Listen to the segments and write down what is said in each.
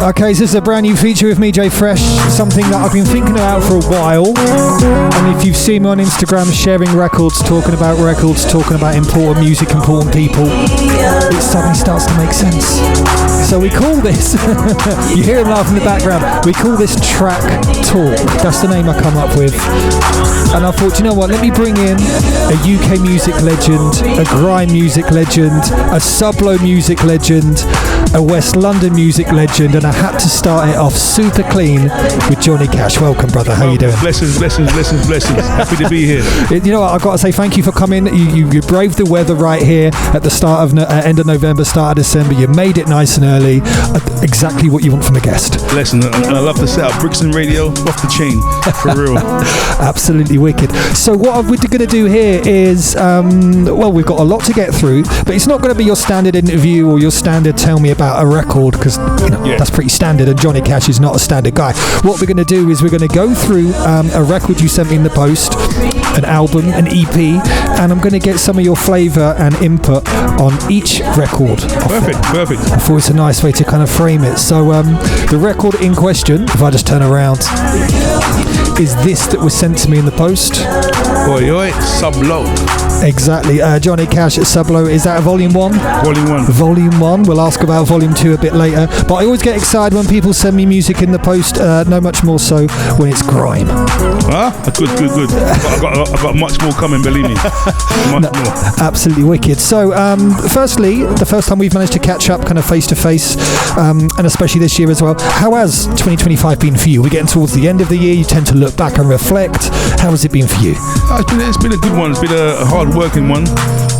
Okay, so this is a brand new feature with me, J Fresh, something that I've been thinking about for a while. And if you've seen me on Instagram sharing records, talking about important music, important people, it suddenly starts to make sense. So we call this, you hear him laughing in the background, we call this Track Talk. That's the name I come up with. And I thought, you know what, let me bring in a UK music legend, a grime music legend, a Sublow music legend, a West London music legend, and I had to start it off super clean with Jon E Cash. Welcome, brother. How you doing? Blessings. Happy to be here. You know what? I've got to say thank you for coming. You braved the weather right here at the start of end of November, start of December. You made it nice and early. Exactly what you want from a guest. Blessings. And I love to set up Brixton Radio off the chain, for real. Absolutely wicked. So what we're going to do here is, we've got a lot to get through, but it's not going to be your standard interview or your standard tell me about a record, because that's pretty standard, and Jon E Cash is not a standard guy. What we're going to do is we're going to go through a record you sent me in the post, an album, an EP, and I'm going to get some of your flavour and input on each record. Perfect. I thought it's a nice way to kind of frame it. So the record in question, if I just turn around, is this that was sent to me in the post. Oi, Sublow. Exactly. Jon E Cash at Sublow. Is that Volume 1? Volume 1. We'll ask about Volume 2 a bit later. But I always get excited when people send me music in the post, no much more so when it's grime. Good. I've got much more coming, believe me. More. Absolutely wicked. So, firstly, the first time we've managed to catch up kind of face to face, and especially this year as well, how has 2025 been for you? We're getting towards the end of the year. You tend to look back and reflect. How has it been for you? It's been a good one. It's been a hard working one,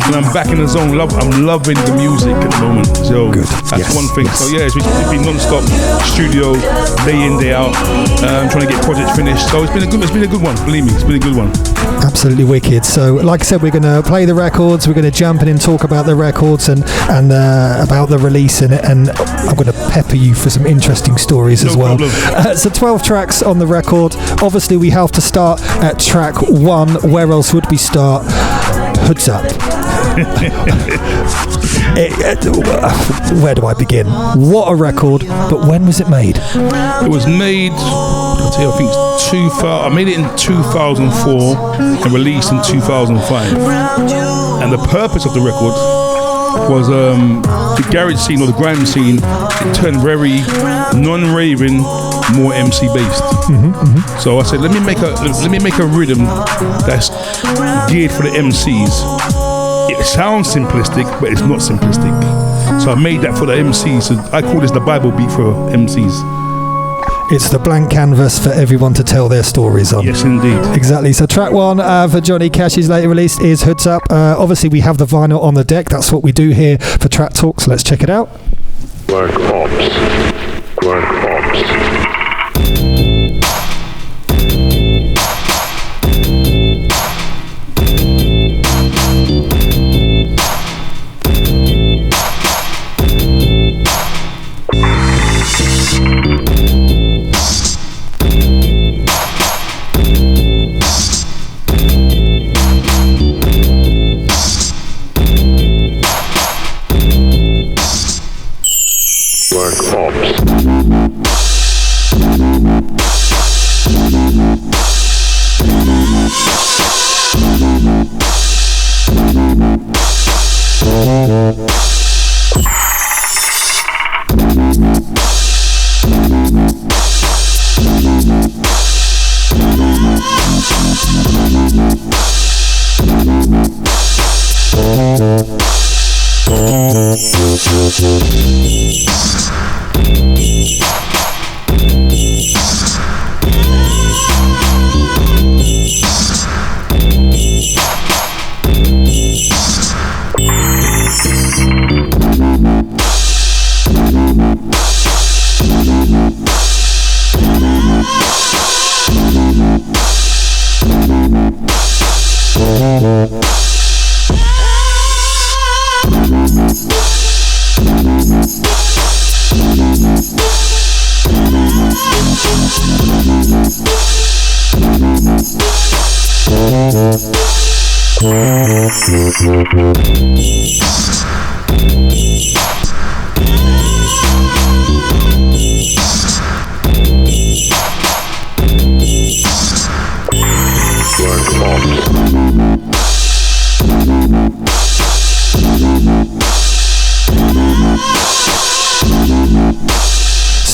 and I'm back in the zone. I'm loving the music at the moment. So good. That's one thing. Yes. So yeah, it's been non-stop studio, day in, day out, trying to get projects finished. So it's been a good one. Believe me, it's been a good one. Absolutely wicked. So, like I said, we're going to play the records. We're going to jump in and talk about the records and about the release in it. And I'm going to pepper you for some interesting stories as well. So 12 tracks on the record. Obviously, we have to start at track 1. Where else would we start? Hoods Up. Where do I begin? What a record, but when was it made? It was made, I think I made it in 2004 and released in 2005. And the purpose of the record was the garage scene or the grime scene. It turned very non-raving, more MC based. So I said, let me make a rhythm that's geared for the MCs. It sounds simplistic, but it's not simplistic. So I made that for the MCs. So I call this the Bible beat for MCs. It's the blank canvas for everyone to tell their stories on. Yes, indeed. Exactly. So track 1 for Jon E Cash's later release is Hoods Up. Obviously, we have the vinyl on the deck. That's what we do here for Track Talk. So let's check it out. Work Ops.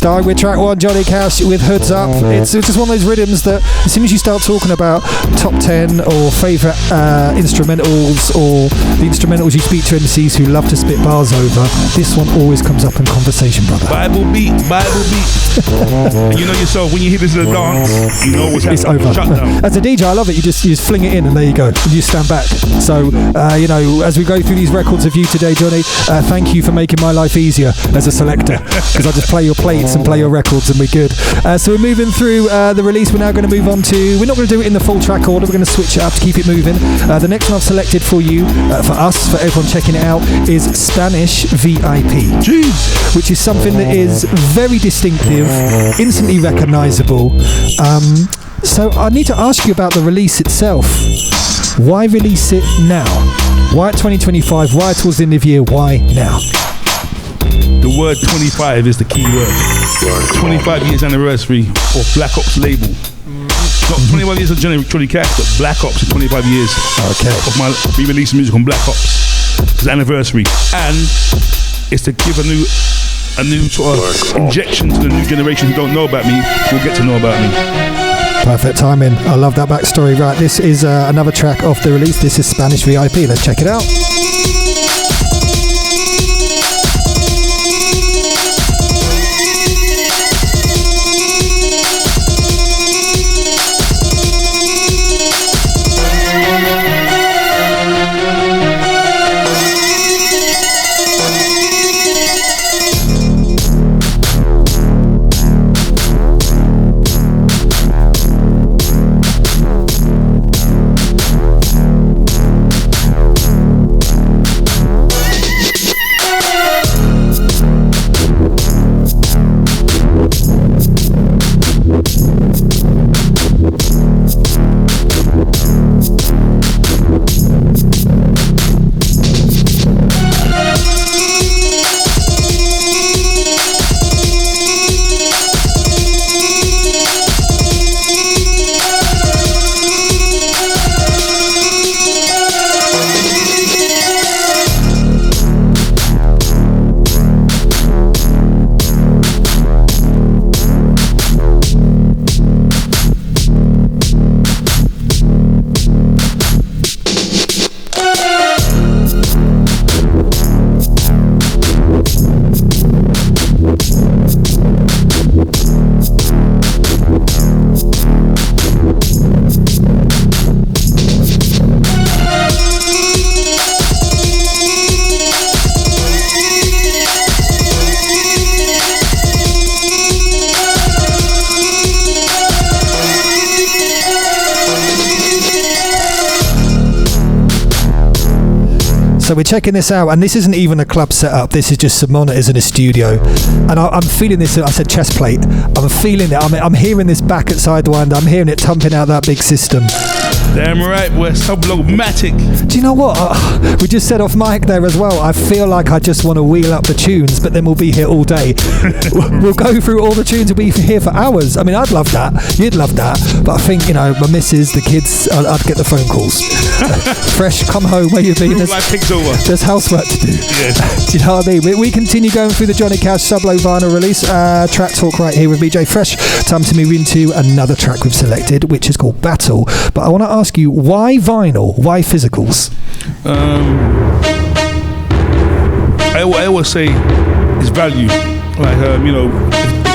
Starting with track 1, Jon E Cash with Hoods Up. It's just one of those rhythms that as soon as you start talking about top 10 or favourite instrumentals or the instrumentals you speak to MCs who love to spit bars over, this one always comes up in conversation, brother. Bible beat. And you know yourself, when you hear this in a dance, you know what's happening. It's over. Shut down. As a DJ, I love it. You just fling it in and there you go. And you stand back. So, you know, as we go through these records of you today, Johnny, thank you for making my life easier as a selector, because I just play your plates and play your records and we're good. So we're moving through the release. We're now going to move on to, we're not going to do it in the full track order, we're going to switch it up to keep it moving. The next one I've selected for you, for us, for everyone checking it out, is Spanish VIP. Jeez. Which is something that is very distinctive, instantly recognisable. So I need to ask you about the release itself. Why release it now? Why at 2025? Why towards the end of the year? Why now? The word 25 is the key word. 25 years anniversary of Black Ops label. Not 25 years of Jon E Cash, but Black Ops is 25 years of my re-releasing music on Black Ops. It's anniversary. And it's to give a new sort of injection to the new generation who don't know about me, will get to know about me. Perfect timing. I love that backstory. Right, this is another track off the release. This is Spanish VIP. Let's check it out. So we're checking this out, and this isn't even a club setup. This is just some monitors in a studio, and I'm feeling this. I said chest plate. I'm feeling it. I'm hearing this back at Sidewinder. I'm hearing it thumping out that big system. Damn right, we're Sublow-matic. Do you know what? We just said off mic there as well. I feel like I just want to wheel up the tunes, but then we'll be here all day. We'll go through all the tunes and we'll be here for hours. I mean, I'd love that. You'd love that. But I think, you know, my missus, the kids, I'd get the phone calls. Fresh, come home, where you been? There's housework to do. Yes. Do you know what I mean? We continue going through the Jon E Cash Sublow vinyl release. Track talk right here with BJ Fresh. Time to move into another track we've selected, which is called Battle. But I want to ask you, why vinyl? Why physicals? I always say it's value. Like, you know,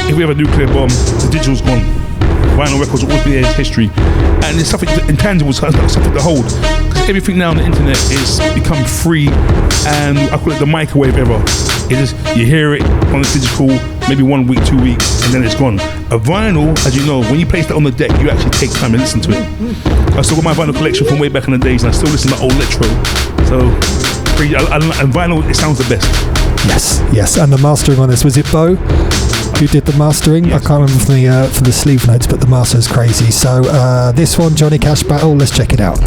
if we have a nuclear bomb, the digital's gone. Vinyl records will always be in history. And it's something intangible, so it's not something to hold. Because everything now on the internet is become free, and I call it the microwave era. It is, you hear it on the digital, maybe 1 week, 2 weeks, and then it's gone. A vinyl, as you know, when you place that on the deck, you actually take time to listen to it. I still got my vinyl collection from way back in the days, and I still listen to old electro. So, and vinyl, it sounds the best. Yes, and the mastering on this, was it Bo who did the mastering? Yes. I can't remember from the sleeve notes, but the master's crazy. So this one, Jon E Cash Battle, let's check it out.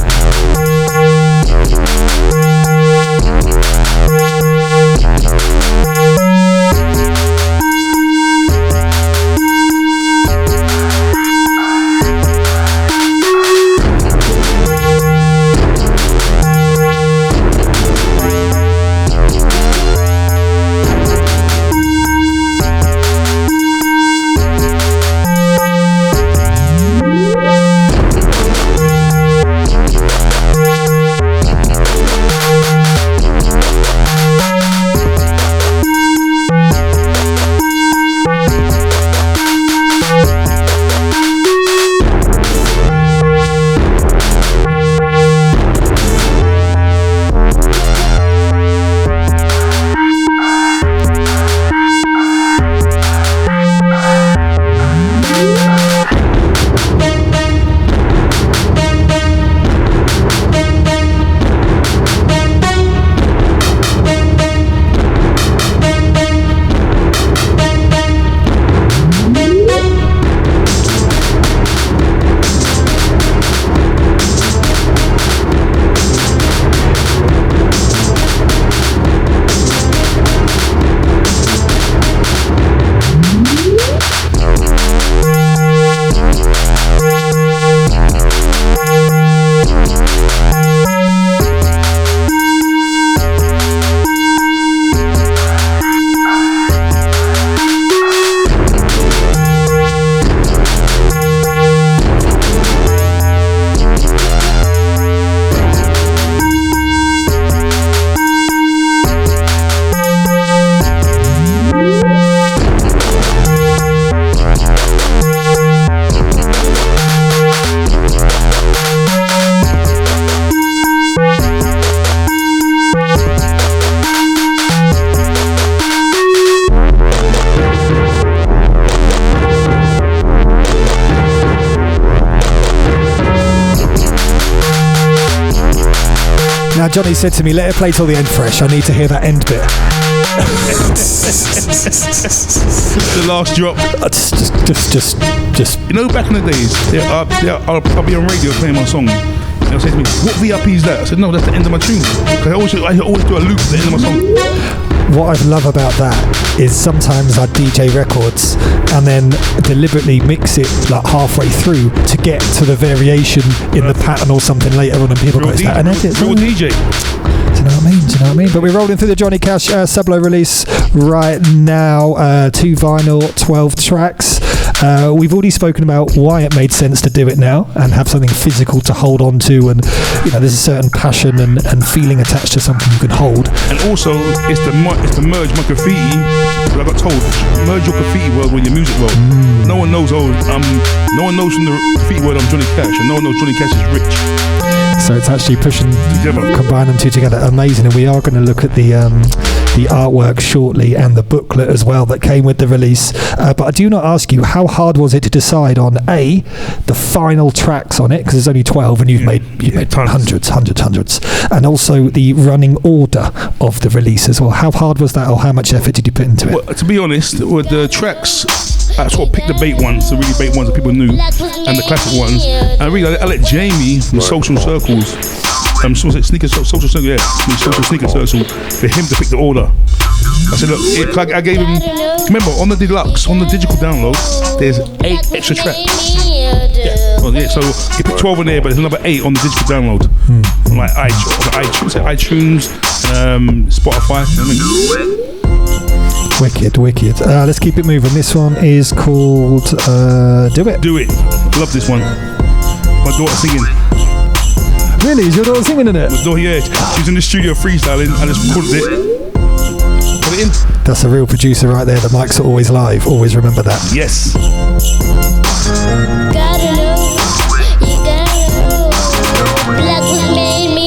Johnny said to me, let it play till the end fresh. I need to hear that end bit. The last drop. Just. You know, back in the days, I'll be on radio playing my song. They'll say to me, what VIP is that? I said, no, that's the end of my tune. I always do a loop at the end of my song. What I love about that is sometimes I DJ records and then deliberately mix it like halfway through to get to the variation in the pattern or something later on, and people go, is that an edit? Real DJ. Do you know what I mean? But we're rolling through the Jon E Cash Sublow release right now. 2 vinyl, 12 tracks. We've already spoken about why it made sense to do it now and have something physical to hold on to, and there's a certain passion and feeling attached to something you can hold. And also, it's to merge my graffiti. I got told, merge your graffiti world with your music world. No one knows. No one knows from the graffiti world I'm Jon E Cash, and no one knows Jon E Cash is rich. So it's actually combine them two together. Amazing. And we are going to look at the artwork shortly and the booklet as well that came with the release. But I do not ask you, how hard was it to decide on the final tracks on it, because there's only 12 and you've made hundreds, and also the running order of the release as well. How hard was that, or how much effort did you put into it? Well, to be honest, with the tracks, I sort of picked the bait ones, the really bait ones that people knew, and the classic ones. And I let Jamie from Social Circles, social sneaker circle, for him to pick the order. I said, look, I gave him. Remember, on the deluxe, on the digital download, there's 8 extra tracks. So he put 12 in there, but there's another 8 on the digital download, on like iTunes, Spotify. Wicked. Let's keep it moving. This one is called Do It. Love this one. My daughter singing. Really? Is your daughter singing in it? Yeah, she's in the studio freestyling. I just recorded it. Put it in. That's a real producer right there. The mics are always live. Always remember that. Yes. Gotta know, you gotta know. Black was made me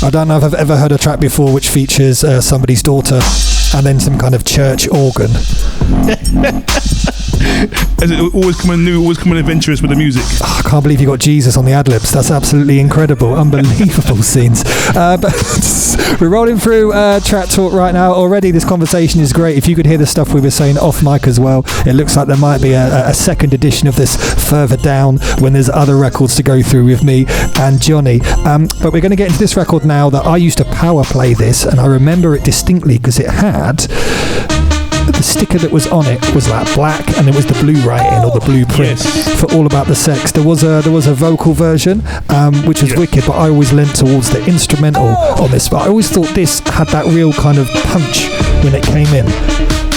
I don't know if I've ever heard a track before which features somebody's daughter and then some kind of church organ. As it always coming new, always coming adventurous with the music. Oh, I can't believe you got Jesus on the ad-libs. That's absolutely incredible. Unbelievable scenes. But we're rolling through track talk right now. Already this conversation is great. If you could hear the stuff we were saying off mic as well, it looks like there might be a second edition of this further down when there's other records to go through with me and Johnny. But we're going to get into this record now that I used to power play this, and I remember it distinctly because it had... the sticker that was on it was like black, and it was the blue writing or the blueprint for All About the Sex. There was a vocal version which was wicked, but I always leant towards the instrumental on this. But I always thought this had that real kind of punch when it came in.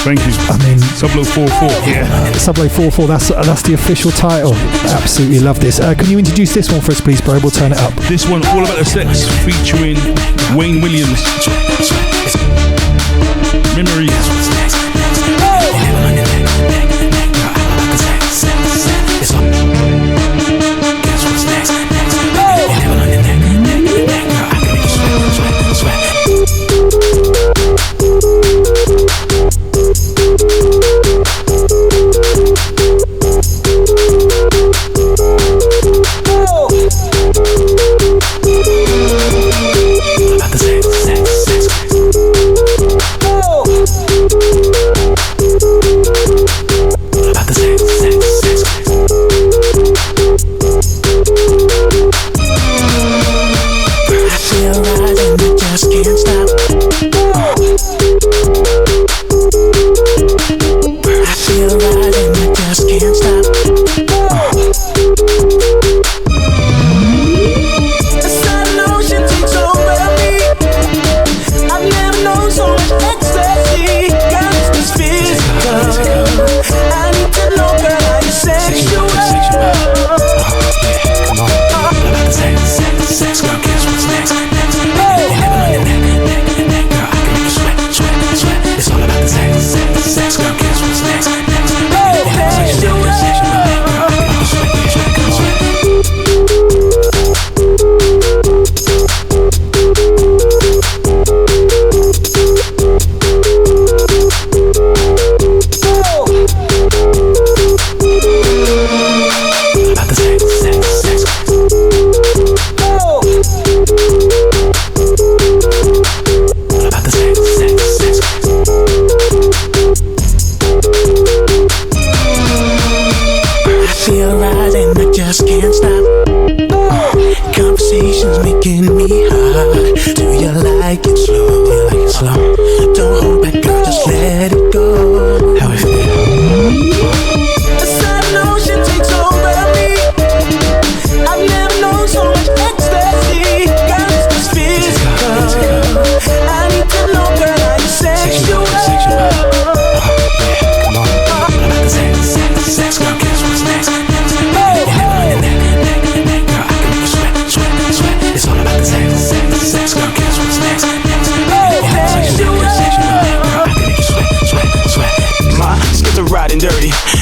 Thank you. I mean, Sublow 44. Yeah. Sublow 44. That's the official title. Absolutely love this. Can you introduce this one for us, please, bro? We'll turn it up. This one, All About the Sex, featuring Wayne Williams. Memories.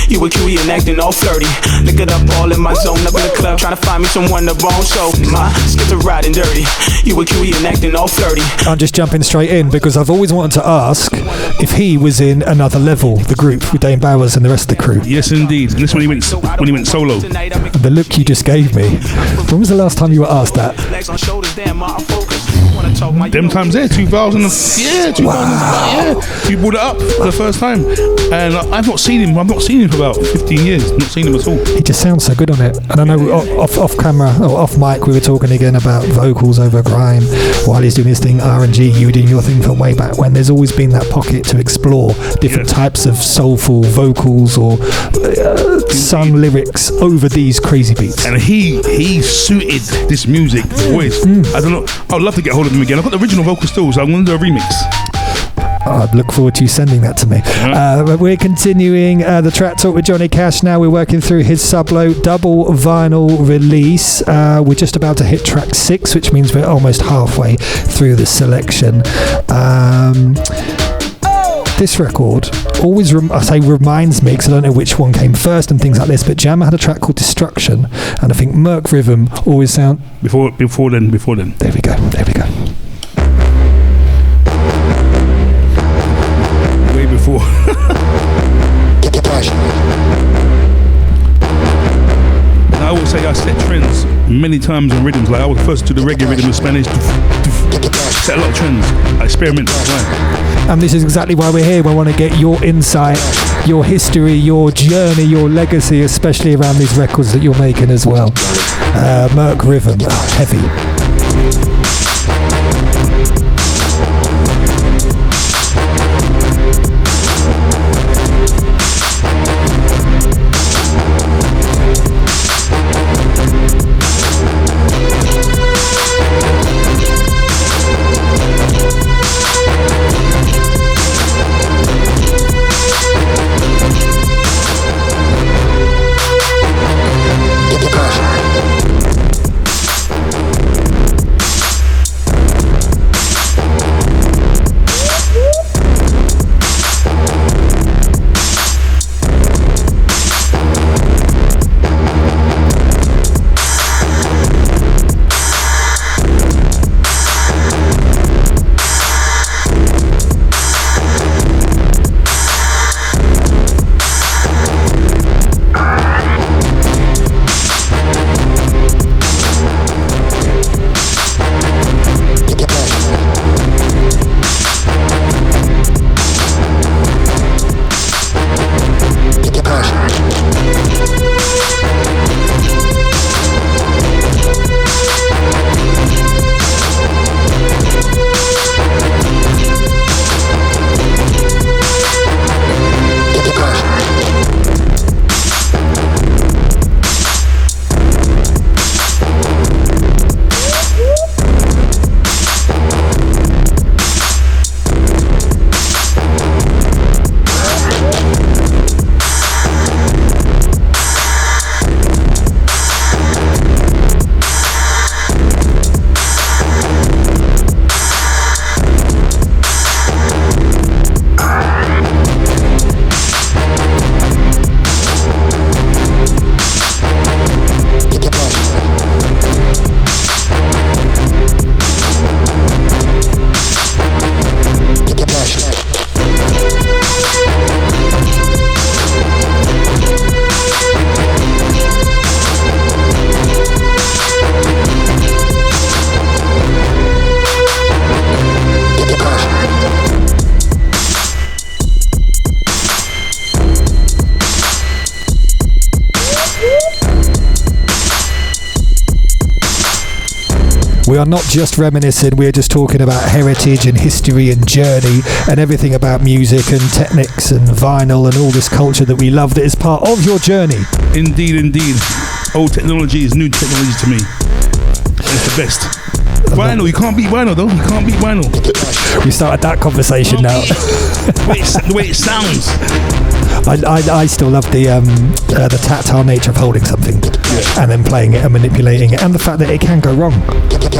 You were cute and acting all flirty. Look it up all in my zone. Up in the club trying to find me someone to bone. So my skits are riding dirty. You were cute and acting all flirty. I'm just jumping straight in because I've always wanted to ask if he was in Another Level, the group with Dane Bowers and the rest of the crew. Yes, indeed. And this when he went solo. The look you just gave me. When was the last time you were asked that? Them times there, 2000. Yeah, 2000. Wow. Yeah, you brought it up for the first time, and I've not seen him for about 15 years. Not seen him at all. He just sounds so good on it. And I know off camera or off mic we were talking again about vocals over grime while he's doing his thing R&G. You were doing your thing from way back when. There's always been that pocket to explore different types of soulful vocals or sung lyrics over these crazy beats. And he suited this music voice. I don't know. I'd love to get hold of him again. I've got the original vocal still, so I'm going to do a remix. I'd look forward to you sending that to me. But we're continuing the track talk with Jon E Cash now. We're working through his Sublow double vinyl release. We're just about to hit track 6, which means we're almost halfway through the selection. This record always reminds me, because I don't know which one came first and things like this, but Jammer had a track called Destruction, and I think Merc Rhythm always sound... Before then. There we go. Way before. Get passionate. say I set trends many times on rhythms. Like I was the first to do the reggae rhythm in Spanish. Set a lot of trends. I experiment. And this is exactly why we're here. We want to get your insight, your history, your journey, your legacy, especially around these records that you're making as well. Merc Rhythm, heavy. We are not just reminiscing, we're just talking about heritage and history and journey and everything about music and techniques and vinyl and all this culture that we love that is part of your journey. Indeed, indeed. Old technology is new technology to me. It's the best. Vinyl, you can't beat vinyl though. You can't beat vinyl. We started that conversation now. The way it sounds. I still love the tactile nature of holding something and then playing it and manipulating it, and the fact that it can go wrong.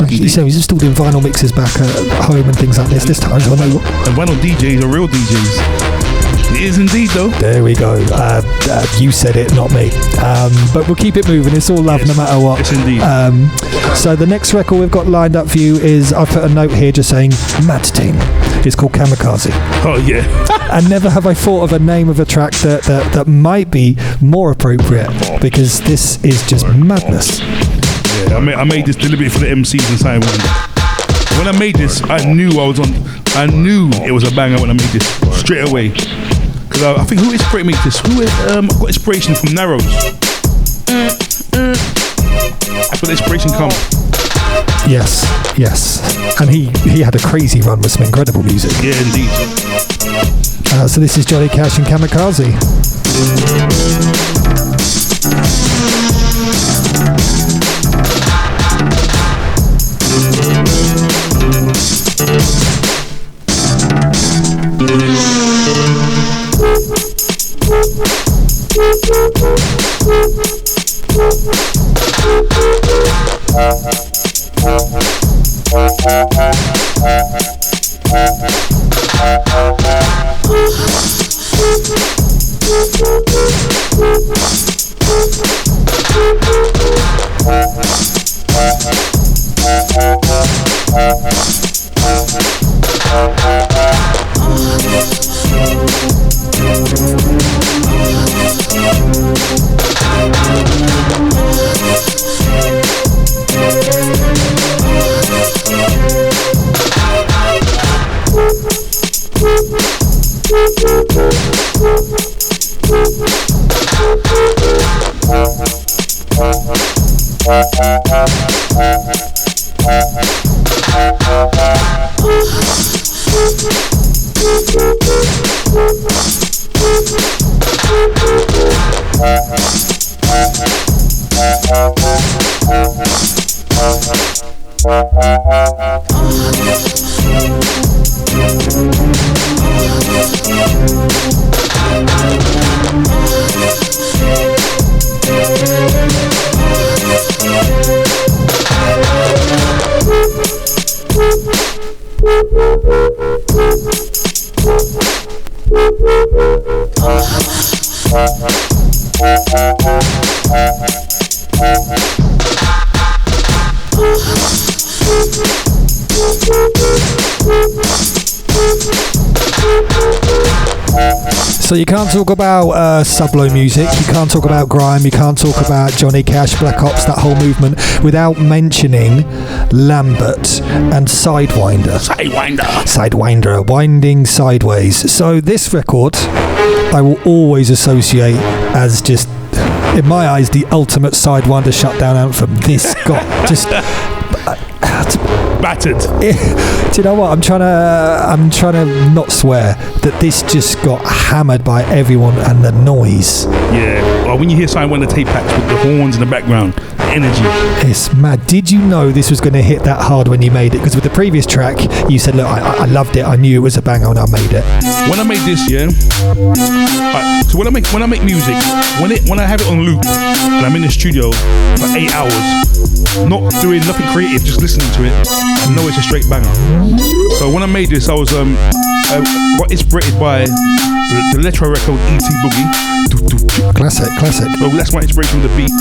You say he's still doing vinyl mixes back at home and things like this. This time, I know what. And vinyl DJs are real DJs. It is indeed though. There we go. You said it, not me. But we'll keep it moving. It's all love, no matter what. Yes, indeed. So the next record we've got lined up for you is, I put a note here just saying Mad Team. It's called Kamikaze. Oh yeah. And never have I thought of a name of a track that might be more appropriate, because this is just madness. Yeah, I made this deliberately for the MCs and Simon. When I made this, I knew it was a banger when I made this straight away. Because I think who inspired me this? I got inspiration from Narrows. That's where the inspiration comes. Yes. And he had a crazy run with some incredible music. Yeah, indeed. So this is Jon E Cash and Kamikaze. So you can't talk about Sublow music, you can't talk about grime, you can't talk about Jon E Cash, Black Ops, that whole movement, without mentioning Lambert and Sidewinder. Sidewinder, winding sideways. So this record, I will always associate as just, in my eyes, the ultimate Sidewinder shutdown anthem. This got just... battered. Do you know what? I'm trying to not swear that this just got hammered by everyone and the noise. Yeah. Well, when you hear Sidewinder tape packs with the horns in the background, the energy. It's mad. Did you know this was going to hit that hard when you made it? Because with the previous track, you said, "Look, I loved it. I knew it was a banger, and I made it." When I made this, yeah. So when I make music, when I have it on loop and I'm in the studio for 8 hours, not doing nothing creative, just listening to it, I know it's a straight banger. So when I made this, I was got inspired by the Electro record E.T. Boogie. Classic. So that's my inspiration with the beat.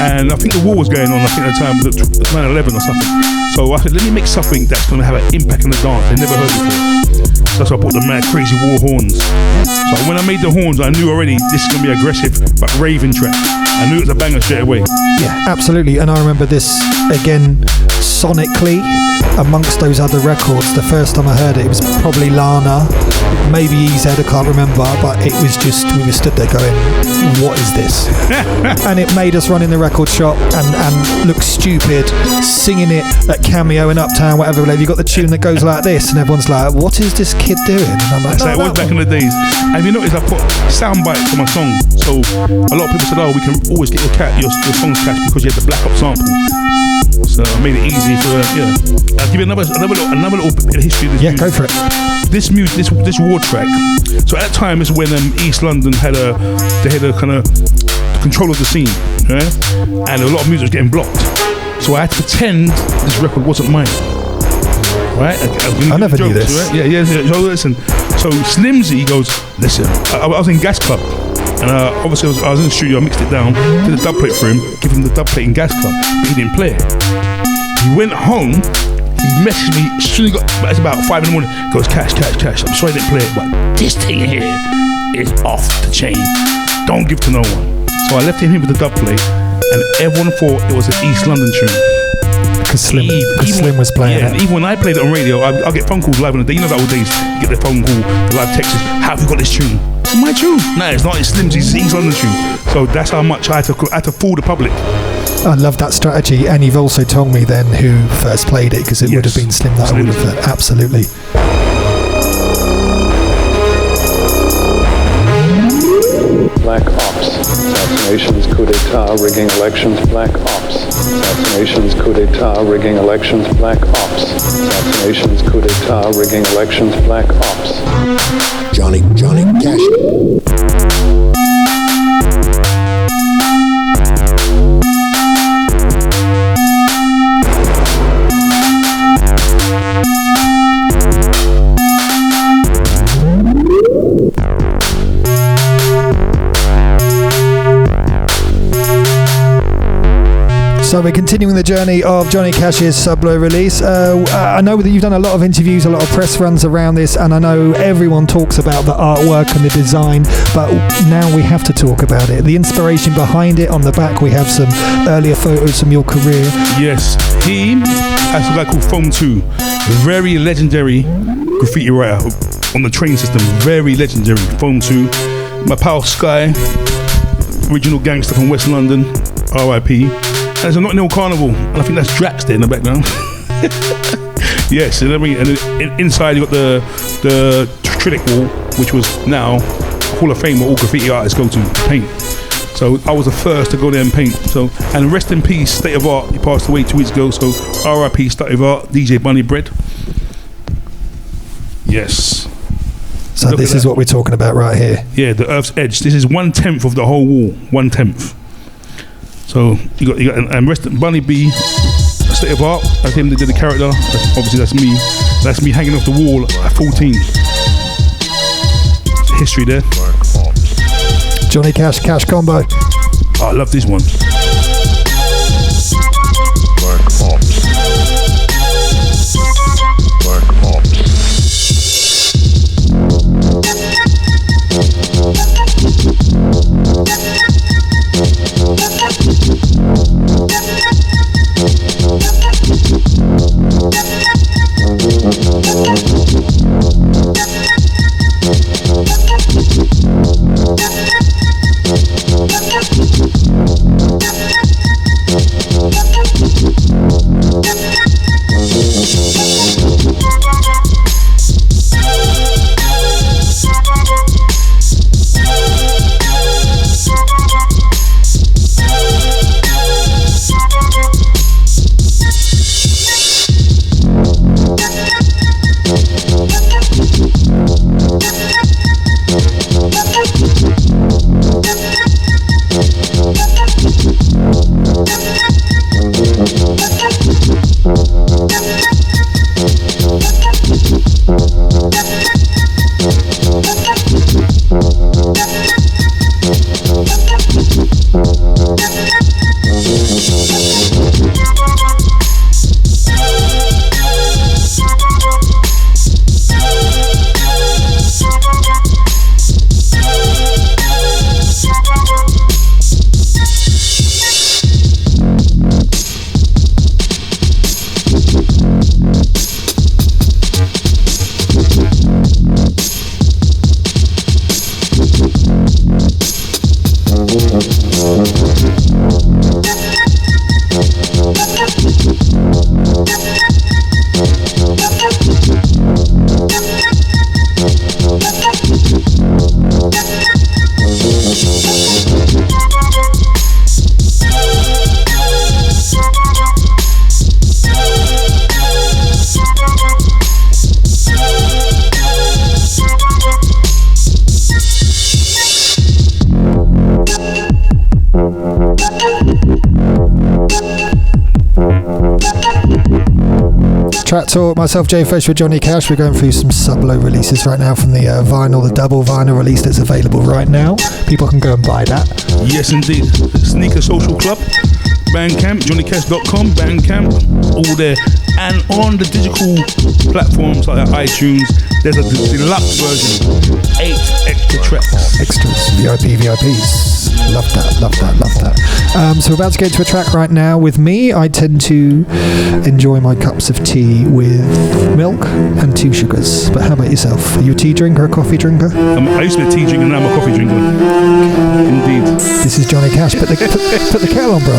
And I think the war was going on, I think at the time, it was 9/11 or something. So I said, let me make something that's going to have an impact on the dance they never heard before. So that's why I put the mad crazy war horns. So when I made the horns, I knew already this is going to be aggressive, but raving track. I knew it was a banger straight away. Yeah, absolutely. And I remember this, again, sonically, amongst those other records. The first time I heard it was probably Lana, maybe EZ, I can't remember, but it was just, we were stood there going, what is this? And it made us run in the record shop and look stupid, singing it at Cameo in Uptown, whatever. You got the tune that goes like this, and everyone's like, what is this kid doing? And I'm like, so it was back in the days. And you notice I put sound bites for my song. So a lot of people said, oh, we can always get your songs catch because you have the Black Ops sample. So I made it easy for I'll give you another little bit of history of this music. Go for it. This war track. So at that time is when East London had a kind of control of the scene, right? And a lot of music was getting blocked. So I had to pretend this record wasn't mine. Right? I never knew this. Right? Yeah. So listen. So Slimzy goes, listen. I was in Gas Club. And obviously I was in the studio, I mixed it down, did a dub plate for him, give him the dub plate in Gas Club, but he didn't play it. He went home, he messaged me, as soon as he got, it's about 5 in the morning, he goes, Cash, I'm sorry I didn't play it, but this thing here is off the chain. Don't give to no one. So I left him with the dub plate, and everyone thought it was an East London tune. Because Slim was playing it. Even when I played it on radio, I'll get phone calls live on the day. You know that old days, you get the phone call, the live texts, how have you got this tune? It's my tune. No, it's not. It's Slim's. It's East London tune. So that's how much I had to fool the public. I love that strategy, and you've also told me then who first played it, because it would have been Slim that I would have absolutely. Black Ops. Assassinations, coup d'etat, rigging elections. Black Ops. Assassinations, coup d'etat, rigging elections. Black Ops. Assassinations, coup d'etat, rigging elections. Black Ops. Jon E Cash. So we're continuing the journey of Jon E Cash's Sublow release. I know that you've done a lot of interviews, a lot of press runs around this, and I know everyone talks about the artwork and the design, but now we have to talk about it. The inspiration behind it. On the back we have some earlier photos from your career. Yes, he has a guy called Foam 2, very legendary graffiti writer on the train system, very legendary. Foam 2, my pal Sky, original gangster from West London, R.I.P. There's a Notting Hill Carnival, and I think that's Drax there in the background. Yes, and inside you got the Trillic wall, which was now Hall of Fame where all graffiti artists go to paint. So I was the first to go there and paint. So, and rest in peace, State of Art. He passed away 2 weeks ago. So R.I.P. State of Art, DJ Bunny Bread. Yes. So look, this is what we're talking about right here. Yeah, the Earth's Edge. This is 1/10 of the whole wall. 1/10. So you got and rest Bunny B, State of Art. That's him that did the character. Obviously that's me. That's me hanging off the wall at 14. History there. Jon E Cash, Cash combo. Oh, I love this one. Black Ops. Black Ops. Track Talk, myself Jay Fresh with Jon E Cash. We're going through some Sublow releases right now from the vinyl, the double vinyl release that's available right now. People can go and buy that. Yes, indeed. Sneaker Social Club, Bandcamp, johnnycash.com, Bandcamp, all there. And on the digital platforms like iTunes, there's a deluxe version, 8 extra tracks. Extras, VIPs. Love that, love that, love that. So we're about to get to a track right now. With me, I tend to enjoy my cups of tea with milk and 2 sugars. But how about yourself? Are you a tea drinker, a coffee drinker? I used to be a tea drinker, now I'm a coffee drinker. Indeed. This is Jon E Cash. Put the kettle on, bro.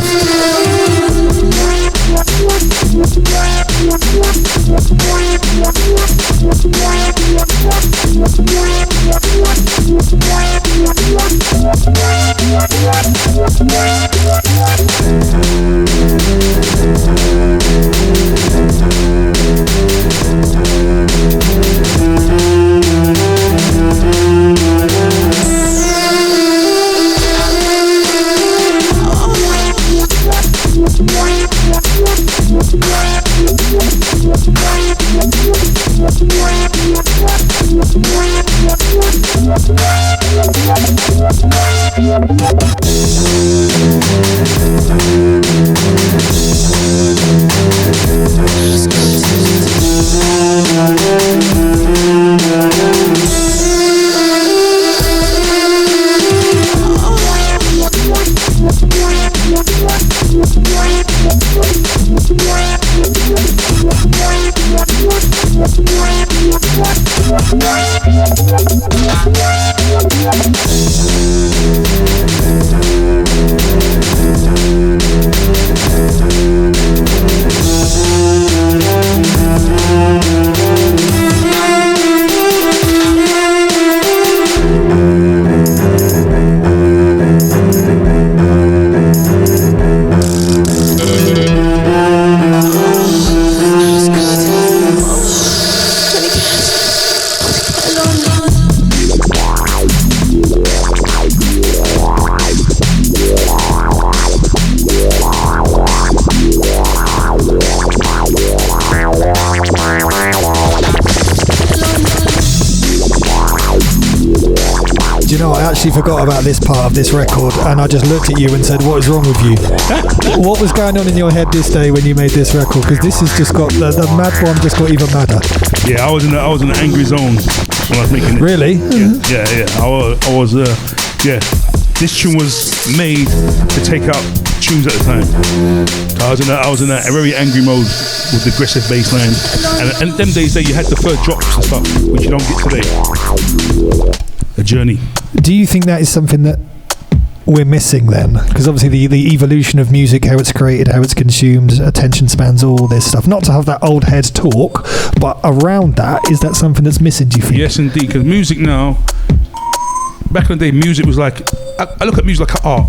actually forgot about this part of this record, and I just looked at you and said, "What is wrong with you?" What was going on in your head this day when you made this record? Because this has just got the mad one just got even madder. Yeah, I was in an angry zone when I was making it. Really? Yeah. I was. This tune was made to take out tunes at the time. I was in a very angry mode with the aggressive bass line, and them days there you had the third drops and stuff, which you don't get today. A journey. Do you think that is something that we're missing then? Because obviously the evolution of music, how it's created, how it's consumed, attention spans, all this stuff. Not to have that old head talk, but around that, is that something that's missing, do you think? Yes, indeed. Because music now, back in the day, music was like, I look at music like an art.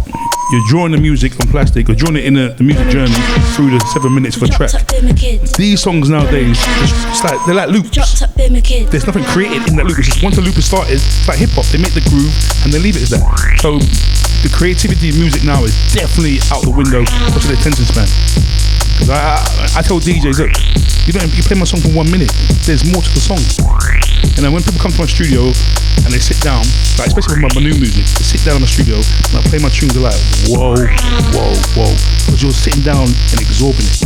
You're drawing the music on plastic, or drawing it in the music journey through the 7 minutes of a track. These songs nowadays, they're like loops. There's nothing created in that loop. It's just once the loop is started, it's like hip hop. They make the groove and they leave it as that. So the creativity of music now is definitely out the window because of the attention span. Because I tell DJs, look, you play my song for 1 minute. There's more to the song. And then when people come to my studio and they sit down, like especially with my new music, they sit down in my studio and I play my tunes, they're like, whoa. Because you're sitting down and absorbing it.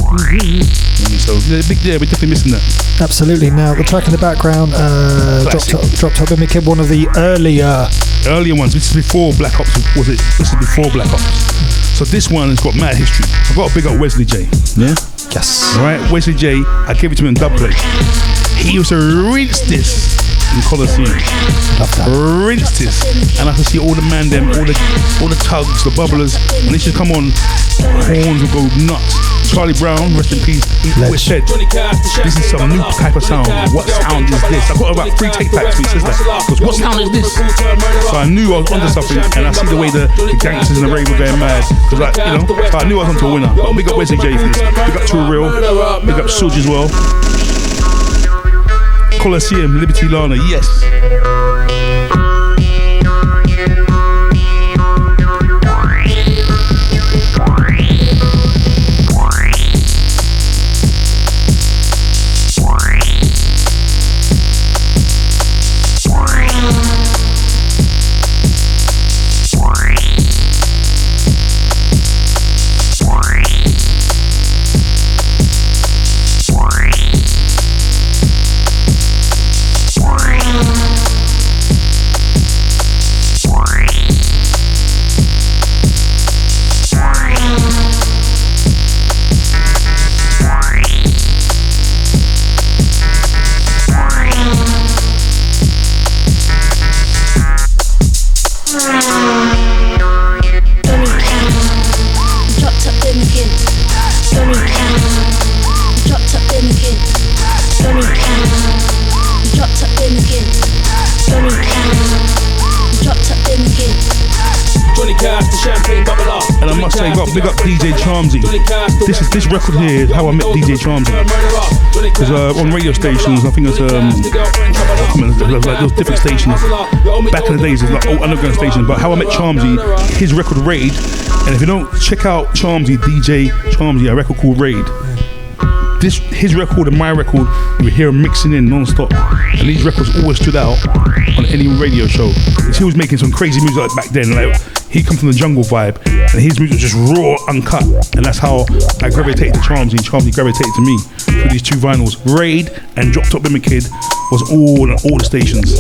So we're definitely missing that. Absolutely. Now the track in the background, Drop Top Mimic Kid, one of the earlier ones. This is before Black Ops. This is before Black Ops. So this one has got mad history. I've got to big up Wesley J. Yeah? Yes. Alright, Wesley J, I gave it to him in dubplate. He used to rinse this in Coliseum. Rinse this. And I could see all the man them, all the tugs, the bubblers, and they should come on, horns will go nuts. Charlie Brown, rest in peace, he always said, this is some new type of sound. What sound is this? I got about 3 tape backs when he says that. Because what sound is this? So I knew I was onto something, and I see the way the gangsters and the rave were going mad. Because so I knew I was onto a winner. But big up Wesley J for this. Big up Too Real. Big up Suge as well. Coliseum, Liberty Lana, yes. Big up DJ Charmsy. This record here is how I met DJ Charmsy. Because on radio stations, I think it's like those different stations. Back in the days, it's like underground stations. But how I met Charmsy, his record Raid. And if you don't check out Charmsy, DJ Charmsy, a record called Raid. His record and my record, you would hear him mixing in non-stop. And these records always stood out on any radio show. Because he was making some crazy music like back then. Like, he come from the jungle vibe, and his music was just raw, uncut. And that's how I gravitated to Charmsy, and Charmsy gravitated to me through these 2 vinyls. Raid and Drop Top Mimic Kid was all on all the stations.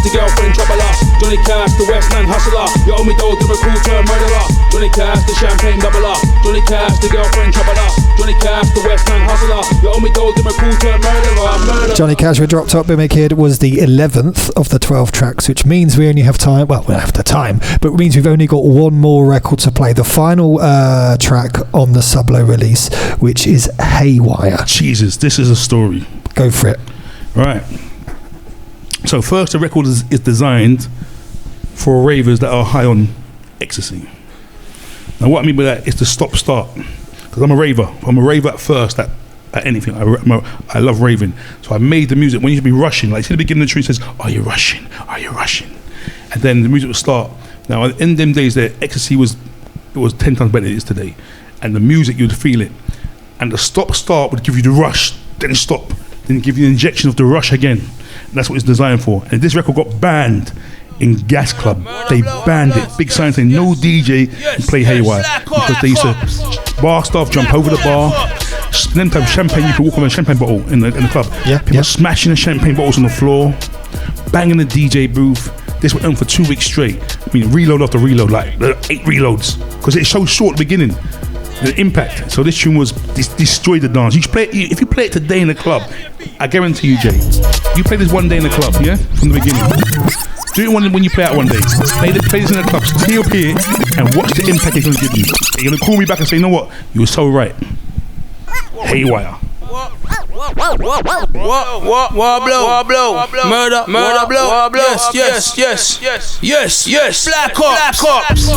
the girlfriend troubler. Johnny Cash, the West End hustler. You owe me dough, the recruiter, murderer. Johnny Cash, the champagne doubler. Johnny Cash, the girlfriend troubler. Johnny Cash, the West End hustler. You owe me dough, the recruiter, murderer. Johnny Cash with Drop Top Mimic Kid was the 11th of the 12 tracks, which means we only have time. Well, we don't have the time, but it means we've only got one more record to play. The final track on the Sublow release, which is Haywire. Jesus, this is a story. Go for it. Right. So first, the record is designed for ravers that are high on ecstasy. Now, what I mean by that is the stop-start. Because I'm a raver. I'm a raver at first at anything. I love raving. So I made the music when you should be rushing. Like, see the beginning of the tune says, "Are you rushing? Are you rushing?" And then the music would start. Now, in them days, the ecstasy was 10 times better than it is today. And the music, you'd feel it. And the stop-start would give you the rush, then stop, then give you the injection of the rush again. And that's what it's designed for. And this record got banned in Gas Club. They banned it. Big sign saying no DJ can play Haywire. Because they used to bar staff jump over the bar. Then have champagne, you could walk on a champagne bottle in the club. People smashing the champagne bottles on the floor, banging the DJ booth. This went on for 2 weeks straight. I mean, reload after reload, like 8 reloads. Because it's so short at the beginning. The impact. So this tune was destroyed the dance. If you play it today in the club, I guarantee you, Jay, you play this one day in the club, yeah, from the beginning. Do it when you play out one day. Play this in the club, stay up here, and watch the impact it's gonna give you. You're gonna call me back and say, you know what? You were so right. Haywire. Blow, murder, blow, yes, black ops,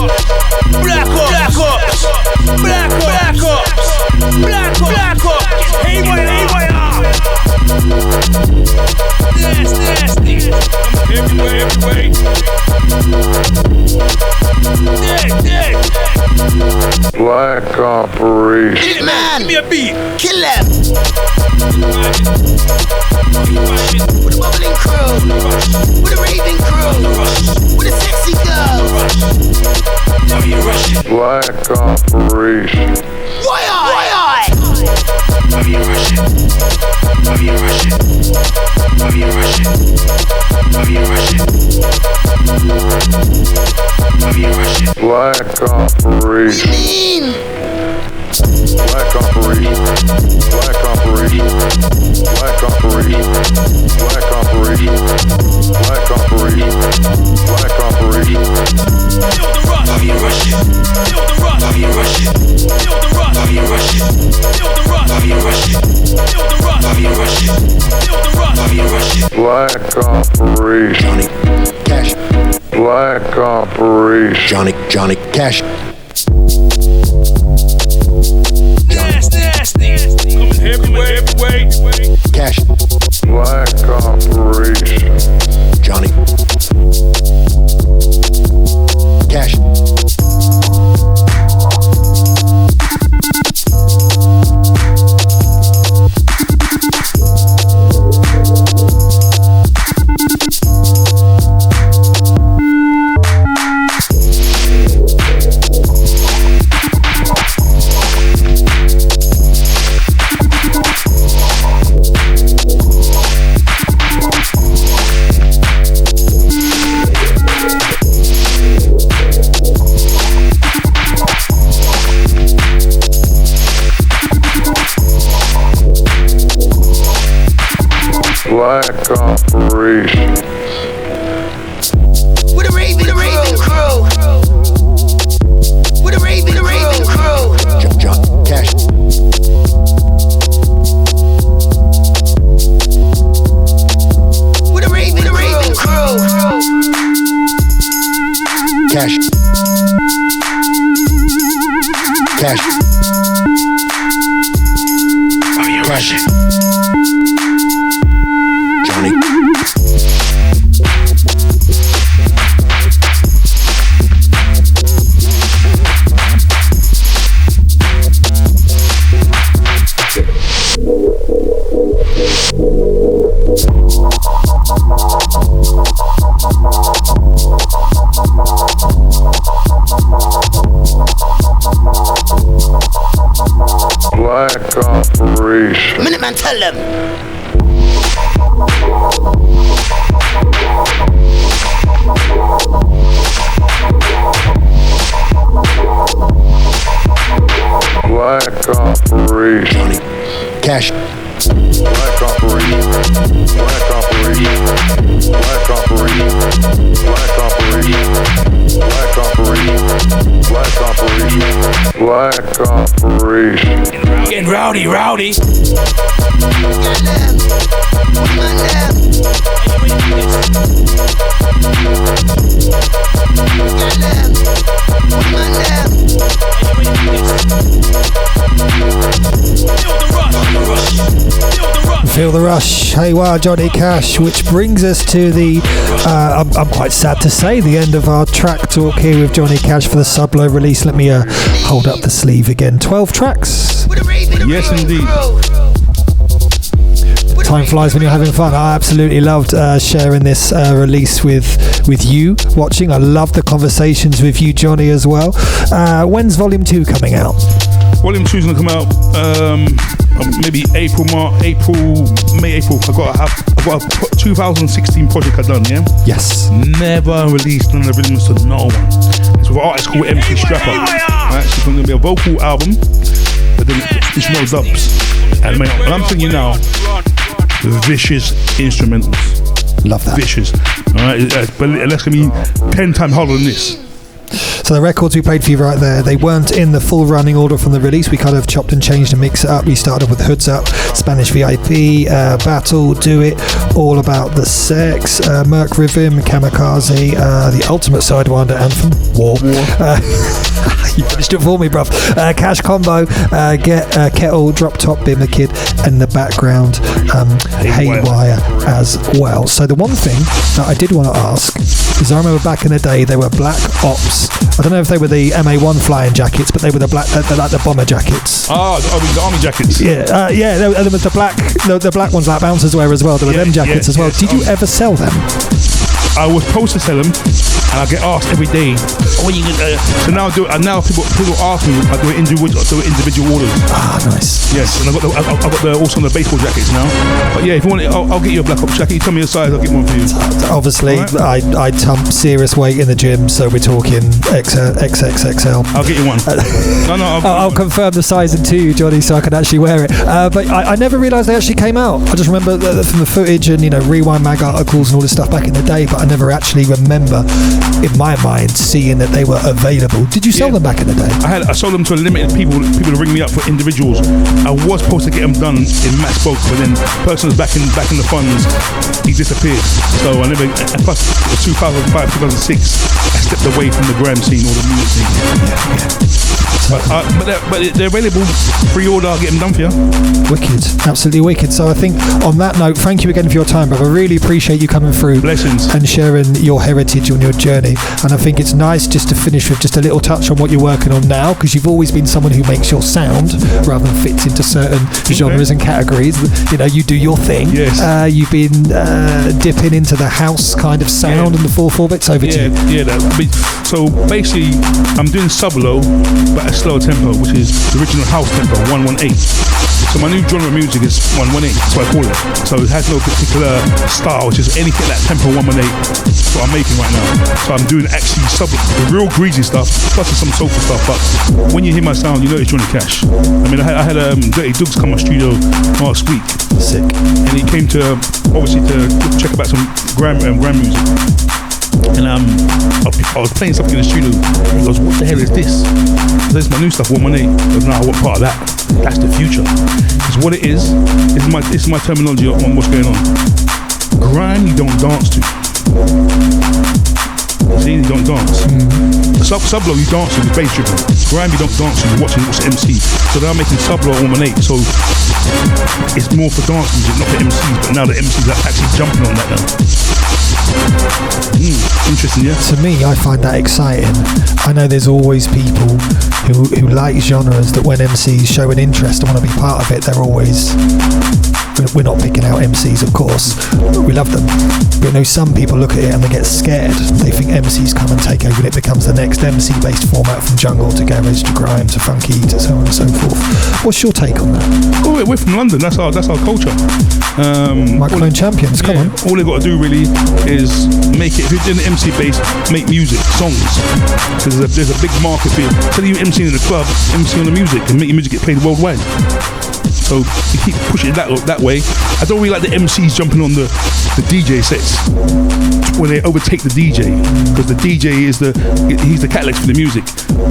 Haywire, nasty, everywhere, dead, Black Operation. Hit man, give me a beat, kill them. With a bubbling crew, with a raving crew, with a sexy girl. Black Operation. Why? Black Operation. Mean. Black Operation. Black Operation. Black Operation. Black Operation. Black Operation. Black Operation. Feel the rush. Feel the rush. Feel the rush. Feel the rush. Feel the rush. Feel the rush. Black Operation. Johnny Cash. Black Operation. Johnny Cash. Nasty. Coming everywhere. Cash. Black Operation. Johnny Cash. Black Operation. With a raving crew. With a raving crew. John Cash. With a raving crew. Cash. Cash. Are you rushing? Johnny. Black Operation. Minuteman, tell them. Black operation. Johnny Cash. Black operation. Black operation. Black operation. Black operation. Black operation. Black operation. Black operation. Getting rowdy, rowdy. Feel the rush. Hey, wow, Jon E Cash, which brings us to the, I'm quite sad to say, the end of our track talk here with Jon E Cash for the Sublow release. Let me hold up the sleeve again. 12 tracks. Yes, indeed. Time flies when you're having fun. I absolutely loved sharing this release with you watching. I love the conversations with you, Johnny, as well. When's Volume 2 coming out? Volume 2 is going to come out maybe April, May, April. I've got a 2016 project I've done, yeah? Yes. Never released none of the rhythms to no one. It's with an artist called MC Strapper. Right? It's going to be a vocal album, but then it's no dubs. And I'm telling you now, vicious instrumentals. Love that. Vicious. Alright, but that's going to be 10 times harder than this. So the records we played for you right there, they weren't in the full running order from the release. We kind of chopped and changed and mixed it up. We started with Hoods Up, Spanish VIP, Battle, Do It, All About the Sex, Merc Rhythm, Kamikaze, the Ultimate Sidewinder Anthem, War. You finished it for me, bruv. Cash Combo, Get Kettle, Drop Top, Bim the Kid, and the background, Haywire as well. So the one thing that I did want to ask is I remember back in the day, they were Black Ops. I don't know if they were the MA1 flying jackets, but they were the black, like the bomber jackets. Oh, the army jackets. Yeah, there was the black ones like bouncers wear as well. There were them jackets as well. Did you ever sell them? I was supposed to sell them, and I get asked every day, "What are you gonna?" So now people ask me, I do individual orders. Ah, nice. Yes, and I've got also the baseball jackets now. But yeah, if you want it, I'll get you a Black Ops jacket. You tell me the size, I'll get one for you. Obviously, right. I dump serious weight in the gym, so we're talking XXXL. I'll get you one. I'll confirm the size to you, Johnny, so I can actually wear it. But I never realised they actually came out. I just remember from the footage and Rewind Mag articles and all this stuff back in the day, but I never actually remember, in my mind, seeing that they were available. Did you sell them back in the day? I sold them to a limited people to ring me up for individuals. I was supposed to get them done in mass bulk, but then the person was back in the funds, he disappeared. So I never. And plus, it was 2005, 2006. I stepped away from the grime scene or the music scene. But they're available. Pre-order, I'll get them done for you. Wicked, absolutely wicked. So I think on that note, thank you again for your time, brother. I really appreciate you coming through. Blessings. And sharing your heritage on your journey. And I think it's nice just to finish with just a little touch on what you're working on now, because you've always been someone who makes your sound rather than fits into certain genres and categories. You do your thing. Yes. You've been dipping into the house kind of sound and the 4/4 bits over to you. So basically, I'm doing Sublow, but a slower tempo, which is the original house tempo, 118. So my new genre of music is 118, so I call it. So it has no particular style, it's just anything like tempo 118. That's what I'm making right now. So I'm doing actually the real greasy stuff, plus some soulful stuff. But when you hear my sound, you know it's Jon E Cash. I mean, I had Dirty Duggs come to my studio last week. Sick. And he came to check about some grime music. And I was playing something in the studio. He goes, "What the hell is this?" This is my new stuff, 118. I goes, "No, I want part of that. That's the future." Because what it is my terminology on what's going on. Grime, you don't dance to. See, you don't dance. Sublow, you dance to with bass driven. Grime, you don't dance to, you're watching MC. So now I'm making Sublow 118. So it's more for dance music, not for MCs. But now the MCs are actually jumping on that now. Interesting, yeah. To me, I find that exciting. I know there's always people who like genres that when MCs show an interest and want to be part of it, we're not picking out MCs, of course. We love them. But some people look at it and they get scared. They think MCs come and take over and it becomes the next MC-based format, from jungle to garage to grime to funky to so on and so forth. What's your take on that? Well, we're from London. That's our culture. Microphone champions, come on. All they've got to do really is make it. If you're doing the MC base, make music, songs. Because there's a big market for you. Instead of you MC in the club, MC on the music and make your music get played worldwide. So you keep pushing it that way. I don't really like the MCs jumping on the DJ sets when they overtake the DJ, because the DJ he's the catalyst for the music.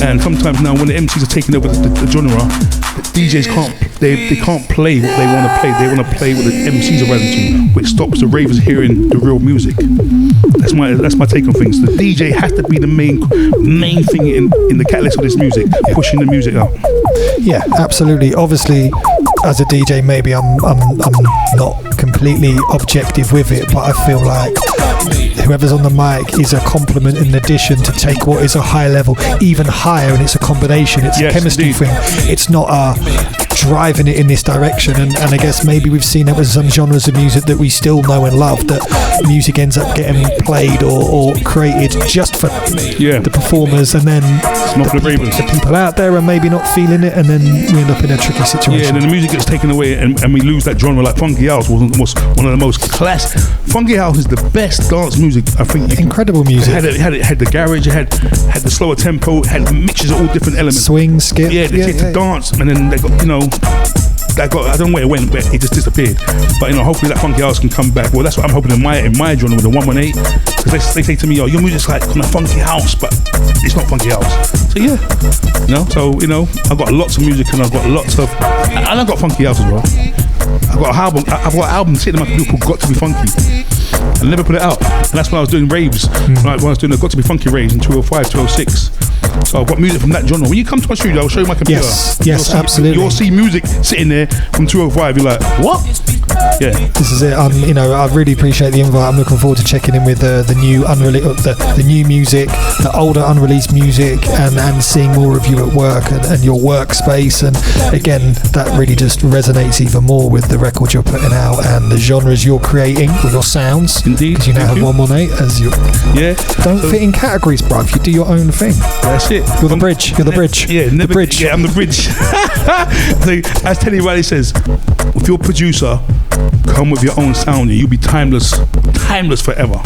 And sometimes now when the MCs are taking over the genre, the DJs can't play what they want to play. They want to play what the MCs are running to, which stops the ravers hearing the real music. That's my take on things. The DJ has to be the main thing in the catalyst of this music, pushing the music out. Yeah, absolutely. Obviously, as a DJ, maybe I'm not completely objective with it, but I feel like whoever's on the mic is a complement in addition to take what is a high level even higher, and it's a combination. It's a chemistry thing. It's not driving it in this direction, and I guess maybe we've seen that with some genres of music that we still know and love, that music ends up getting played or created just for the performers, and then the people out there are maybe not feeling it, and then we end up in a tricky situation. Yeah, and then the music gets taken away and we lose that genre. Like funky house was one of the most classic. Funky house is the best dance music, I think. Incredible music. It had the garage, it had the slower tempo, it had mixtures of all different elements. Swing, skip. Yeah, they to dance, and then they got, I don't know where it went, but it just disappeared. But hopefully that funky house can come back. Well, that's what I'm hoping in my genre with the 118, because they say to me, "Yo, your music's like kind of funky house, but it's not funky house." So yeah, I've got lots of music, and I've got funky house as well. I've got an album sitting in my computer called "Got to Be Funky." I never put it out, and that's when I was doing raves. Right, when I was doing the Got to Be Funky raves in 205, 206. So I've got music from that genre. When you come to my studio, I'll show you my computer. Yes, absolutely. You'll see music sitting there from 205. You're like, what? Yeah. This is it. I really appreciate the invite. I'm looking forward to checking in with the new the new music, the older unreleased music, and seeing more of you at work and your workspace. And again, that really just resonates even more with the record you're putting out and the genres you're creating with your sounds. Indeed. Because you now have 118 as your. Yeah. Don't fit in categories, bruv. You do your own thing. That's it. You're the bridge. You're the bridge. Yeah, the bridge. Yeah, I'm the bridge. So, as Teddy Riley says, with your producer, come with your own sound and you'll be timeless forever.